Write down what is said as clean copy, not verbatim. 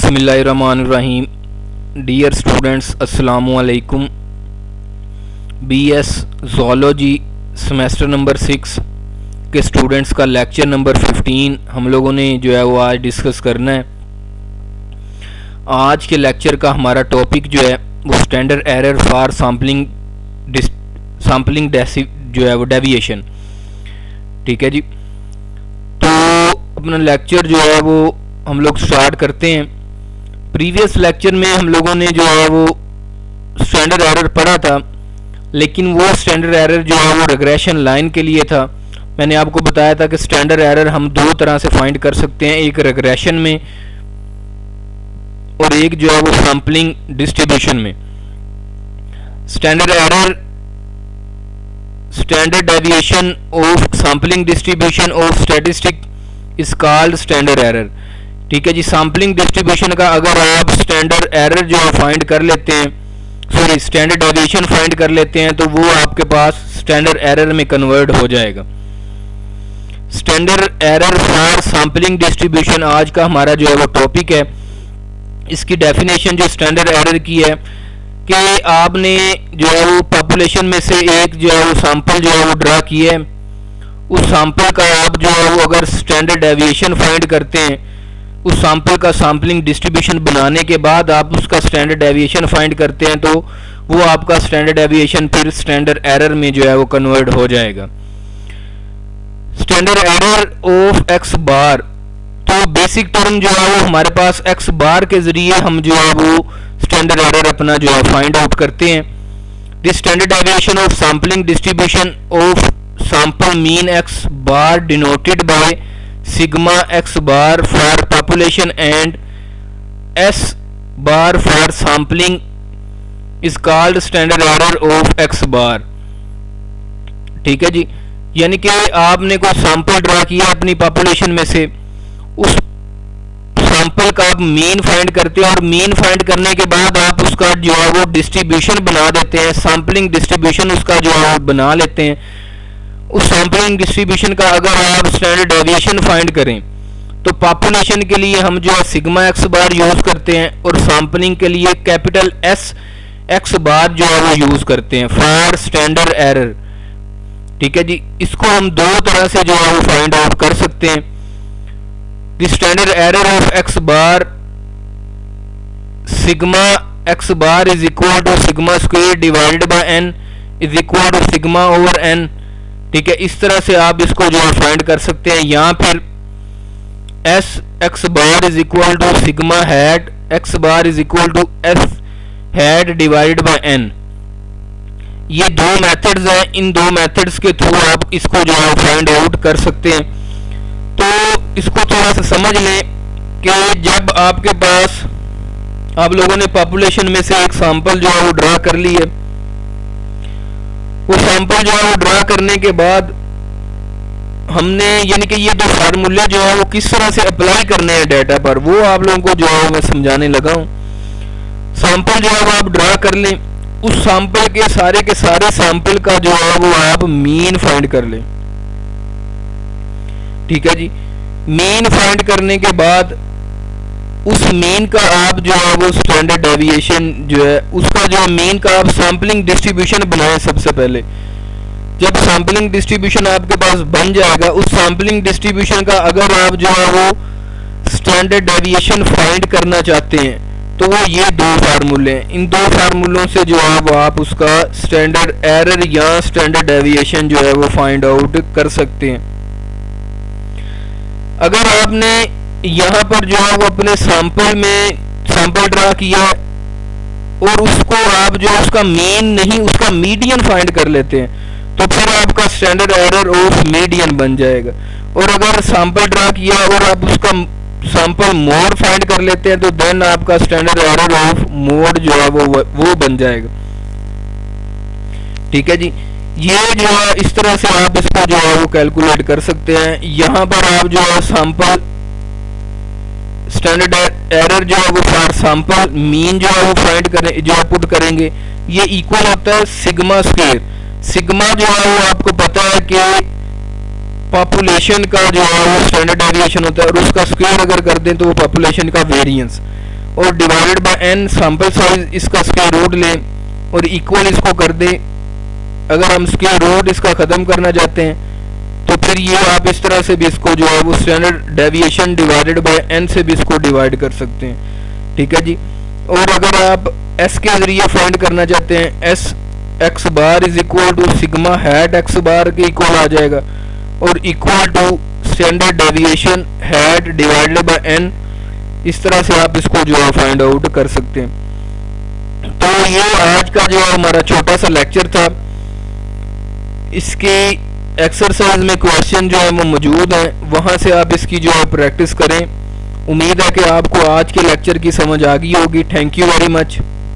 बिस्मिल्लाहिर्रहमानिर्रहीम। Dear students, अस्सलामु अलैकुम। बीएस ज़ूलॉजी सेमेस्टर नंबर 6 के स्टूडेंट्स का लेक्चर नंबर 15 हम लोगों ने जो है वो आज डिस्कस करना है। आज के लेक्चर का हमारा टॉपिक जो है वो स्टैंडर्ड एरर फॉर सैम्पलिंग जो है वो डेविएशन। ठीक है जी, तो अपना लेक्चर जो है वो हम लोग स्टार्ट करते हैं। प्रीवियस लेक्चर में हम लोगों ने जो है वो स्टैंडर्ड एरर पढ़ा था, लेकिन वो स्टैंडर्ड एरर जो है वो रिग्रेशन लाइन के लिए था। मैंने आपको बताया था कि स्टैंडर्ड एरर हम दो तरह से फाइंड कर सकते हैं, एक रिग्रेशन में और एक जो है वो सैम्पलिंग डिस्ट्रीब्यूशन में। Standard deviation of sampling distribution of statistic is called standard error. ठीक है जी, सैम्पलिंग डिस्ट्रीब्यूशन का अगर आप स्टैंडर्ड एरर जो है फाइंड कर लेते हैं, सॉरी स्टैंडर्ड डेविएशन फाइंड कर लेते हैं, तो वो आपके पास स्टैंडर्ड एरर में कन्वर्ट हो जाएगा। Standard error for sampling distribution आज का हमारा जो है वो टॉपिक है। इसकी डेफिनेशन जो स्टैंडर्ड एरर की है कि आपने जो है वो पॉपुलेशन में से एक जो है वो सैंपल जो है वो ड्रा किया है, उस सैंपल का आप जो है वो अगर स्टैंडर्ड डेविएशन फाइंड करते हैं, उस सैंपल का सैम्पलिंग डिस्ट्रीब्यूशन बनाने के बाद आप उसका स्टैंडर्ड डेविएशन फाइंड करते हैं, तो वो आपका स्टैंडर्ड डेविएशन फिर स्टैंडर्ड एरर में जो है वो कन्वर्ट हो जाएगा। स्टैंडर्ड एरर ऑफ एक्स बार, तो बेसिक टर्म जो है वो हमारे पास एक्स बार के जरिए हम जो है वो स्टैंडर्ड एरर अपना जो है फाइंड आउट करते हैं। The standard deviation of sampling distribution of sample mean x bar denoted by sigma x bar for population and s bar for sampling is called standard error of x bar। ठीक है जी, यानी कि आपने कोई sample draw किया अपनी population में से, उस सैंपल का आप मीन फाइंड करते हैं और मीन फाइंड करने के बाद आप उसका जो है वो डिस्ट्रीब्यूशन बना देते हैं, सैम्पलिंग डिस्ट्रीब्यूशन उसका जो है वो बना लेते हैं। उस सैम्पलिंग डिस्ट्रीब्यूशन का अगर आप स्टैंडर्ड डेविएशन फाइंड करें तो पॉपुलेशन के लिए हम जो है सिग्मा एक्स बार यूज करते हैं और सैम्पलिंग के लिए कैपिटल एस एक्स बार जो है वो यूज करते हैं फॉर स्टैंडर्ड एरर। ठीक है जी, इसको हम दो तरह से जो है वो फाइंड आउट कर सकते हैं। The standard error of x bar sigma x bar is equal to sigma square divided by n is equal to sigma over n. ठीक है, इस तरह से आप इसको जो है फाइंड कर सकते हैं, या फिर s x bar is equal to sigma hat x bar is equal to s hat divided by n. ये दो मेथड्स हैं, इन दो मेथड्स के थ्रू आप इसको जो है फाइंड आउट कर सकते हैं। तो इसको थोड़ा सा समझ लें कि जब आपके पास आप लोगों ने पॉपुलेशन में से एक सैंपल जो है वो ड्रा कर ली है, वो सैंपल जो है वो ड्रा करने के बाद हमने यानी कि ये दो फार्मूले जो है वो किस तरह से अप्लाई करने हैं डेटा पर, वो आप लोगों को जो है मैं समझाने लगा हूं। सैंपल जो है वो आप ड्रा कर लें, उस सैंपल के सारे सैंपल का जो है वो आप मीन फाइंड कर लें। ठीक है जी, मीन फाइंड करने के बाद उस मीन का आप जो है वो स्टैंडर्ड डेविएशन जो है उसका जो मीन का आप सैम्पलिंग डिस्ट्रीब्यूशन बनाएं। सबसे पहले जब सैम्पलिंग डिस्ट्रीब्यूशन आपके पास बन जाएगा, उस सैम्पलिंग डिस्ट्रीब्यूशन का अगर आप जो है वो स्टैंडर्ड डेविएशन फाइंड करना चाहते हैं, तो वो ये दो फार्मूले हैं, इन दो फार्मूलों से जो है वो आप उसका स्टैंडर्ड एरर या स्टैंडर्ड डेविएशन जो है वो फाइंड आउट कर सकते हैं। अगर आपने यहाँ पर जो है वो अपने सैंपल ड्रा किया और उसको आप जो उसका मीन नहीं उसका मीडियन फाइंड कर लेते हैं, तो फिर आपका स्टैंडर्ड एरर ऑफ मीडियन बन जाएगा। और अगर सैंपल ड्रा किया और आप उसका सैंपल मोड फाइंड कर लेते हैं, तो देन आपका स्टैंडर्ड एरर ऑफ मोड जो है वो बन जाएगा। ठीक है जी, ये जो है इस तरह से आप इसको जो है वो कैलकुलेट कर सकते हैं। यहाँ पर आप जो है सैंपल स्टैंडर्ड एरर जो है वो फॉर सैंपल मीन जो है वो फाइंड करें जो पुट करेंगे, ये इक्वल होता है सिग्मा स्क्वायर। सिग्मा जो है वो आपको पता है कि पॉपुलेशन का जो है वो स्टैंडर्ड डेविएशन होता है, और उसका स्क्वायर अगर कर दें तो वो पॉपुलेशन का वेरिएंस। और divided by n sample size इसका स्क्वायर रूट लें और इक्वल इसको कर दें। अगर हम स्क्वायर रूट इसका ख़त्म करना चाहते हैं तो फिर ये आप इस तरह से भी इसको जो है वो standard deviation divided by n से भी इसको डिवाइड कर सकते हैं। ठीक है जी। और अगर आप एस के ज़रिए फाइंड करना चाहते हैं, S x bar is equal to sigma hat x bar के इक्वल आ जाएगा और equal to standard deviation hat divided by N. इस तरह से आप इसको जो है फाइंड आउट कर सकते हैं। तो ये आज का जो हमारा छोटा सा लेक्चर था। इसके एक्सरसाइज में क्वेश्चन जो है वो मौजूद हैं, वहाँ से आप इसकी जो है प्रैक्टिस करें। उम्मीद है कि आपको आज के लेक्चर की समझ आ गई होगी। Thank you very much.